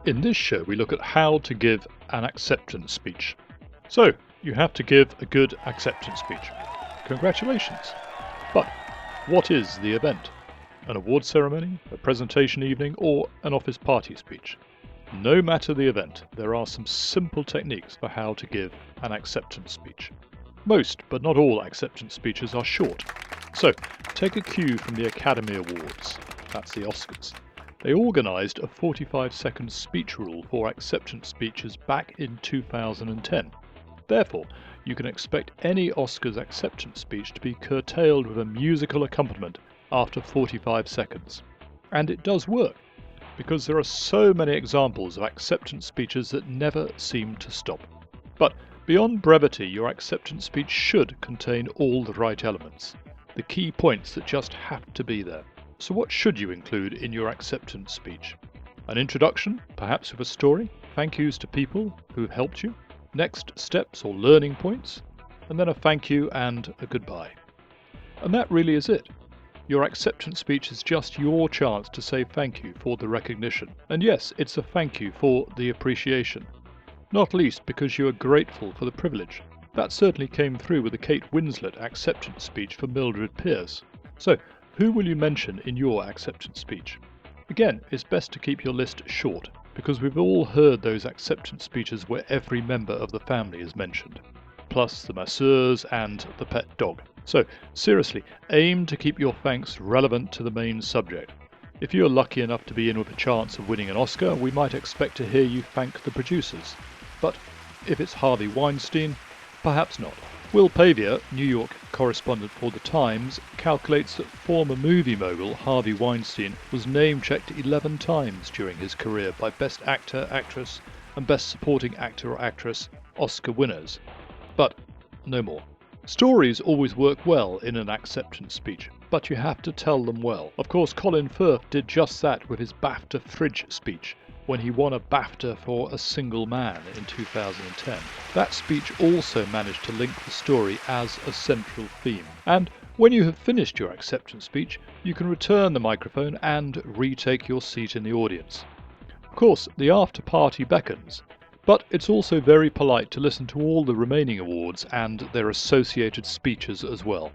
In this show, we look at how to give an acceptance speech. So, you have to give a good acceptance speech. Congratulations. But what is the event? An award ceremony, a presentation evening, or an office party speech? No matter the event, there are some simple techniques for how to give an acceptance speech. Most, but not all, acceptance speeches are short. So, take a cue from the Academy Awards. That's the Oscars. They organised a 45-second speech rule for acceptance speeches back in 2010. Therefore, you can expect any Oscars acceptance speech to be curtailed with a musical accompaniment after 45 seconds. And it does work, because there are so many examples of acceptance speeches that never seem to stop. But beyond brevity, your acceptance speech should contain all the right elements, the key points that just have to be there. So what should you include in your acceptance speech? An introduction, perhaps with a story, thank yous to people who have helped you, next steps or learning points, and then a thank you and a goodbye. And that really is it. Your acceptance speech is just your chance to say thank you for the recognition. And yes, it's a thank you for the appreciation. Not least because you are grateful for the privilege. That certainly came through with the Kate Winslet acceptance speech for Mildred Pierce. So, who will you mention in your acceptance speech? Again, it's best to keep your list short, because we've all heard those acceptance speeches where every member of the family is mentioned, plus the masseurs and the pet dog. So, seriously, aim to keep your thanks relevant to the main subject. If you're lucky enough to be in with a chance of winning an Oscar, we might expect to hear you thank the producers. But if it's Harvey Weinstein, perhaps not. Will Pavia, New York correspondent for The Times, calculates that former movie mogul Harvey Weinstein was name-checked 11 times during his career by Best Actor, Actress and Best Supporting Actor or Actress Oscar winners. But no more. Stories always work well in an acceptance speech, but you have to tell them well. Of course, Colin Firth did just that with his BAFTA Fridge speech, when he won a BAFTA for A Single Man in 2010. That speech also managed to link the story as a central theme. And when you have finished your acceptance speech, you can return the microphone and retake your seat in the audience. Of course, the after party beckons, but it's also very polite to listen to all the remaining awards and their associated speeches as well.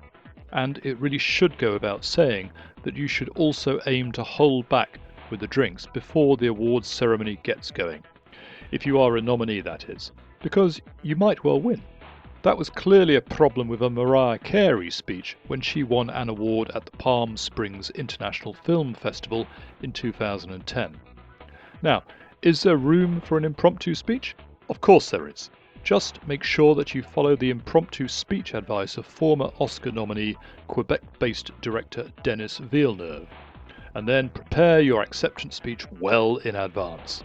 And it really should go without saying that you should also aim to hold back with the drinks before the awards ceremony gets going. If you are a nominee, that is, because you might well win. That was clearly a problem with a Mariah Carey speech when she won an award at the Palm Springs International Film Festival in 2010. Now, is there room for an impromptu speech? Of course there is. Just make sure that you follow the impromptu speech advice of former Oscar nominee, Quebec-based director Denis Villeneuve, and then prepare your acceptance speech well in advance.